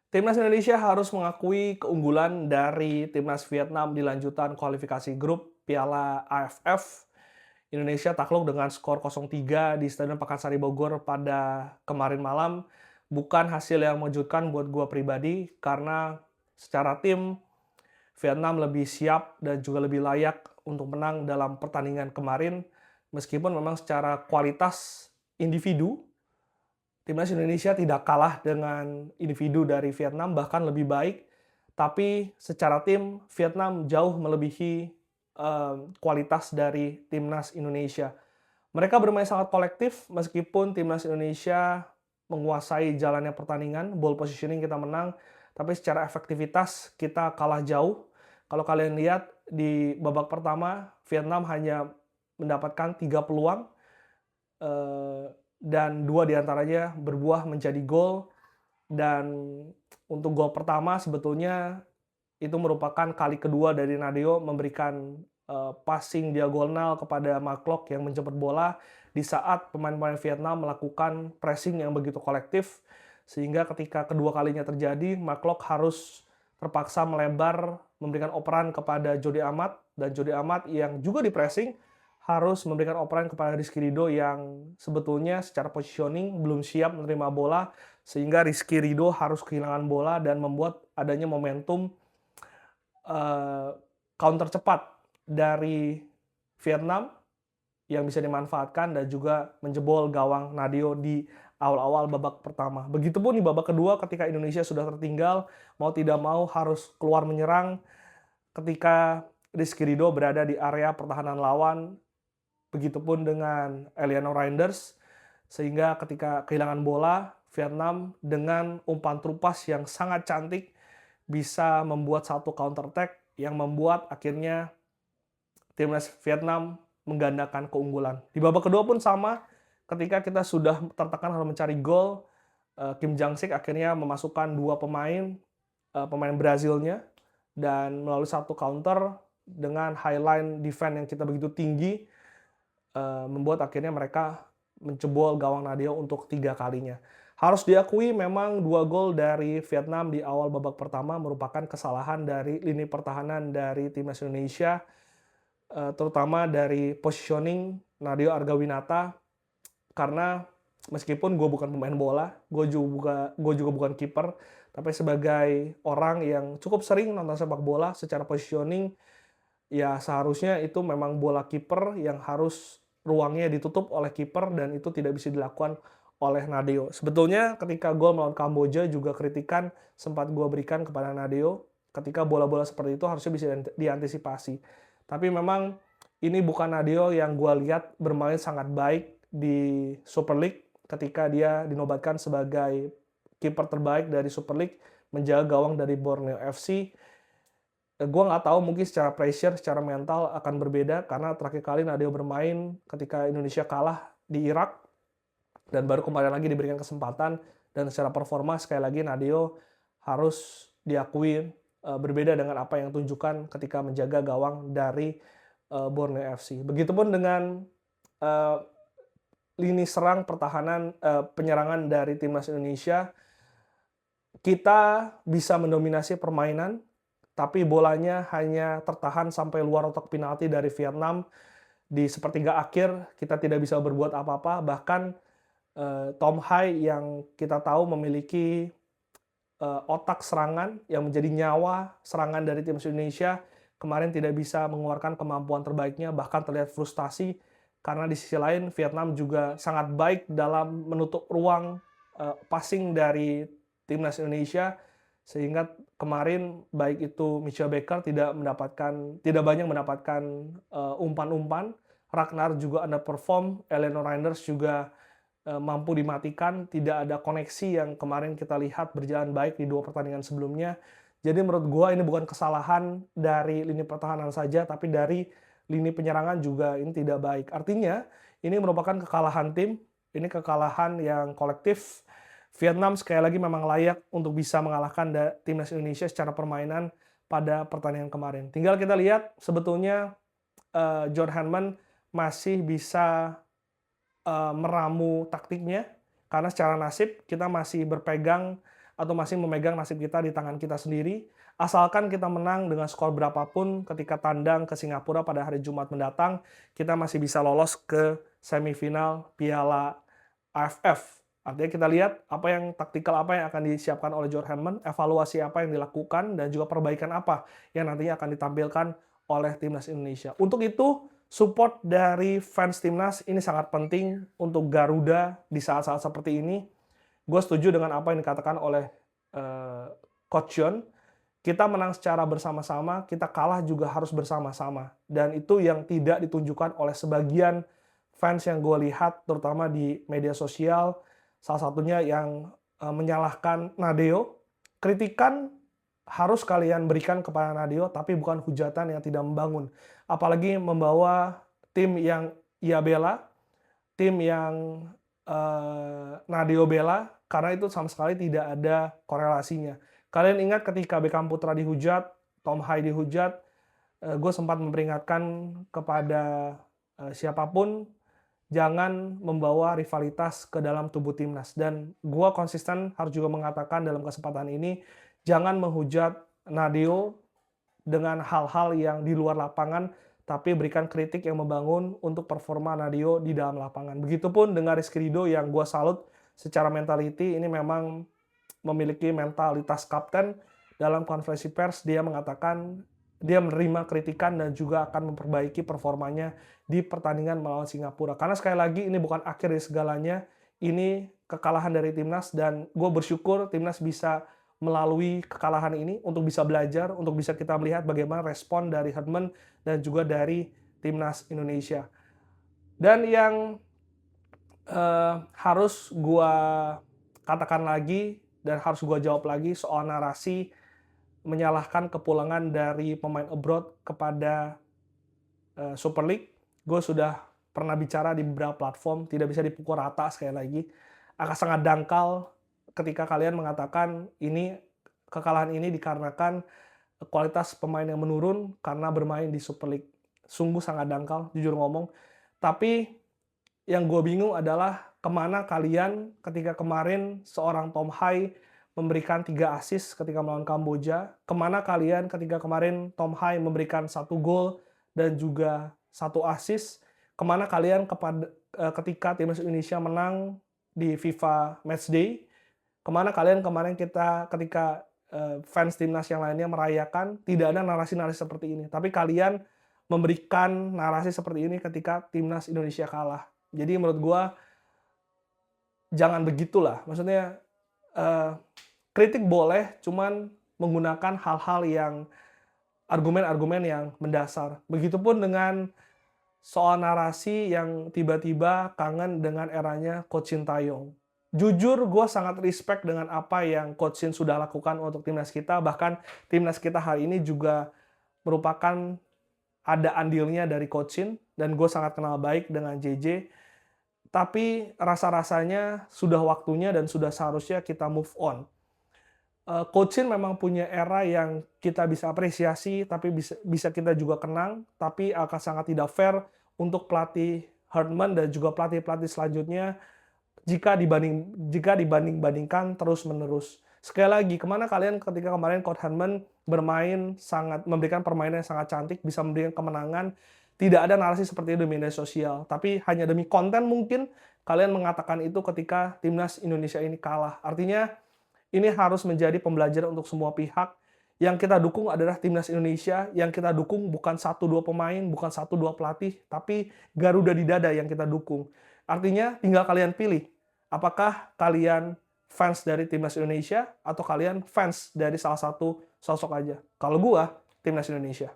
Timnas Indonesia harus mengakui keunggulan dari Timnas Vietnam di lanjutan kualifikasi grup Piala AFF. Indonesia takluk dengan skor 0-3 di Stadion Pakansari Bogor pada kemarin malam. Bukan hasil yang mengejutkan buat gua pribadi, karena secara tim Vietnam lebih siap dan juga lebih layak untuk menang dalam pertandingan kemarin. Meskipun memang secara kualitas individu Timnas Indonesia tidak kalah dengan individu dari Vietnam, bahkan lebih baik. Tapi secara tim, Vietnam jauh melebihi kualitas dari Timnas Indonesia. Mereka bermain sangat kolektif, meskipun Timnas Indonesia menguasai jalannya pertandingan, ball positioning kita menang, tapi secara efektivitas kita kalah jauh. Kalau kalian lihat di babak pertama, Vietnam hanya mendapatkan 3 peluang, eh, dan 2 diantaranya berbuah menjadi gol. Dan untuk gol pertama sebetulnya itu merupakan kali kedua dari Nadeo memberikan passing diagonal kepada McLock yang menjemput bola di saat pemain-pemain Vietnam melakukan pressing yang begitu kolektif, sehingga ketika kedua kalinya terjadi, McLock harus terpaksa melebar memberikan operan kepada Jody Amat, dan Jody Amat yang juga di pressing harus memberikan operan kepada Rizky Ridho yang sebetulnya secara positioning belum siap menerima bola, sehingga Rizky Ridho harus kehilangan bola dan membuat adanya momentum uh, counter cepat dari Vietnam yang bisa dimanfaatkan dan juga menjebol gawang Nadeo di awal-awal babak pertama. Begitupun di babak kedua ketika Indonesia sudah tertinggal, mau tidak mau harus keluar menyerang ketika Rizky Ridho berada di area pertahanan lawan. Begitupun dengan Eliano Reinders, sehingga ketika kehilangan bola, Vietnam dengan umpan terupas yang sangat cantik bisa membuat satu counter attack yang membuat akhirnya timnas Vietnam menggandakan keunggulan. Di babak kedua pun sama, ketika kita sudah tertekan harus mencari gol, Kim Jang-sik akhirnya memasukkan 2 pemain Brazilnya, dan melalui satu counter dengan highline defense yang kita begitu tinggi, membuat akhirnya mereka mencebol gawang Nadeo untuk 3 kalinya. Harus diakui memang 2 gol dari Vietnam di awal babak pertama merupakan kesalahan dari lini pertahanan dari timnas Indonesia, terutama dari positioning Nadeo Argawinata, karena meskipun gue bukan pemain bola, gue juga bukan kiper, tapi sebagai orang yang cukup sering nonton sepak bola, secara positioning ya seharusnya itu memang bola kiper yang harus ruangnya ditutup oleh kiper, dan itu tidak bisa dilakukan oleh Nadeo. Sebetulnya ketika gol melawan Kamboja juga kritikan sempat gue berikan kepada Nadeo, ketika bola-bola seperti itu harusnya bisa diantisipasi. Tapi memang ini bukan Nadeo yang gue lihat bermain sangat baik di Super League ketika dia dinobatkan sebagai kiper terbaik dari Super League menjaga gawang dari Borneo FC. Gue nggak tahu, mungkin secara pressure, secara mental akan berbeda, karena terakhir kali Nadeo bermain ketika Indonesia kalah di Irak, dan baru kemarin lagi diberikan kesempatan, dan secara performa sekali lagi Nadeo harus diakui berbeda dengan apa yang tunjukkan ketika menjaga gawang dari Borneo FC. Begitupun dengan uh, lini serang pertahanan penyerangan dari timnas Indonesia, kita bisa mendominasi permainan, tapi bolanya hanya tertahan sampai luar kotak penalti dari Vietnam. Di sepertiga akhir kita tidak bisa berbuat apa-apa, bahkan Tom Hai yang kita tahu memiliki otak serangan yang menjadi nyawa serangan dari tim Indonesia, kemarin tidak bisa mengeluarkan kemampuan terbaiknya, bahkan terlihat frustasi karena di sisi lain Vietnam juga sangat baik dalam menutup ruang passing dari timnas Indonesia, sehingga kemarin baik itu Michel Becker tidak banyak mendapatkan umpan-umpan. Ragnar juga underperform, Eleanor Reinders juga mampu dimatikan, tidak ada koneksi yang kemarin kita lihat berjalan baik di 2 pertandingan sebelumnya. Jadi menurut gua ini bukan kesalahan dari lini pertahanan saja, tapi dari lini penyerangan juga ini tidak baik. Artinya ini merupakan kekalahan tim, ini kekalahan yang kolektif. Vietnam sekali lagi memang layak untuk bisa mengalahkan timnas Indonesia secara permainan pada pertandingan kemarin. Tinggal kita lihat sebetulnya John Hanman masih bisa meramu taktiknya, karena secara nasib kita masih berpegang atau masih memegang nasib kita di tangan kita sendiri. Asalkan kita menang dengan skor berapapun ketika tandang ke Singapura pada hari Jumat mendatang, kita masih bisa lolos ke semifinal Piala AFF. Artinya kita lihat apa yang taktikal apa yang akan disiapkan oleh John Herdman, evaluasi apa yang dilakukan, dan juga perbaikan apa yang nantinya akan ditampilkan oleh Timnas Indonesia. Untuk itu, support dari fans Timnas ini sangat penting untuk Garuda di saat-saat seperti ini. Gue setuju dengan apa yang dikatakan oleh Coach John. Kita menang secara bersama-sama, kita kalah juga harus bersama-sama. Dan itu yang tidak ditunjukkan oleh sebagian fans yang gue lihat, terutama di media sosial. Salah satunya yang menyalahkan Nadeo. Kritikan harus kalian berikan kepada Nadeo, tapi bukan hujatan yang tidak membangun. Apalagi membawa tim yang ia bela, tim yang Nadeo bela, karena itu sama sekali tidak ada korelasinya. Kalian ingat ketika Beckham Putra dihujat, Tom Hai dihujat, gue sempat memperingatkan kepada siapapun, jangan membawa rivalitas ke dalam tubuh timnas. Dan gue konsisten harus juga mengatakan dalam kesempatan ini, jangan menghujat Nadeo dengan hal-hal yang di luar lapangan, tapi berikan kritik yang membangun untuk performa Nadeo di dalam lapangan. Begitupun dengan Rizky Ridho yang gue salut secara mentality, ini memang memiliki mentalitas kapten. Dalam konferensi pers dia mengatakan dia menerima kritikan dan juga akan memperbaiki performanya di pertandingan melawan Singapura. Karena sekali lagi ini bukan akhir dari segalanya, ini kekalahan dari timnas dan gue bersyukur timnas bisa melalui kekalahan ini untuk bisa belajar, untuk bisa kita melihat bagaimana respon dari Herdman dan juga dari timnas Indonesia. Dan yang harus gue katakan lagi dan harus gue jawab lagi soal narasi menyalahkan kepulangan dari pemain abroad kepada Super League. Gue sudah pernah bicara di beberapa platform, tidak bisa dipukul rata sekali lagi. Akan sangat dangkal ketika kalian mengatakan kekalahan ini dikarenakan kualitas pemain yang menurun karena bermain di Super League. Sungguh sangat dangkal, jujur ngomong. Tapi yang gue bingung adalah kemana kalian ketika kemarin seorang Tom Hai memberikan 3 assist ketika melawan Kamboja. Kemana kalian ketika kemarin Tom Hai memberikan 1 gol dan juga 1 assist. Kemana kalian ketika timnas Indonesia menang di FIFA Matchday. Kemana kalian kemarin ketika fans timnas yang lainnya merayakan. Tidak ada narasi-narasi seperti ini. Tapi kalian memberikan narasi seperti ini ketika timnas Indonesia kalah. Jadi menurut gue jangan begitulah. Maksudnya kritik boleh, cuman menggunakan hal-hal yang argumen-argumen yang mendasar. Begitupun dengan soal narasi yang tiba-tiba kangen dengan eranya Coach Sintayong. Jujur, gue sangat respect dengan apa yang Coach Shin sudah lakukan untuk timnas kita. Bahkan timnas kita hari ini juga merupakan ada andilnya dari Coach Shin. Dan gue sangat kenal baik dengan JJ. Tapi rasa-rasanya sudah waktunya dan sudah seharusnya kita move on. Coach Shin memang punya era yang kita bisa apresiasi, tapi bisa kita juga kenang, tapi akan sangat tidak fair untuk pelatih Herdman dan juga pelatih-pelatih selanjutnya jika dibanding-bandingkan terus-menerus. Sekali lagi, kemana kalian ketika kemarin Coach Herdman memberikan permainan yang sangat cantik, bisa memberikan kemenangan, tidak ada narasi seperti itu di media sosial, tapi hanya demi konten mungkin kalian mengatakan itu ketika timnas Indonesia ini kalah. Artinya, ini harus menjadi pembelajaran untuk semua pihak. Yang kita dukung adalah timnas Indonesia, yang kita dukung bukan 1-2 pemain, bukan 1-2 pelatih, tapi Garuda di dada yang kita dukung. Artinya tinggal kalian pilih, apakah kalian fans dari timnas Indonesia atau kalian fans dari salah satu sosok aja. Kalau gua, timnas Indonesia.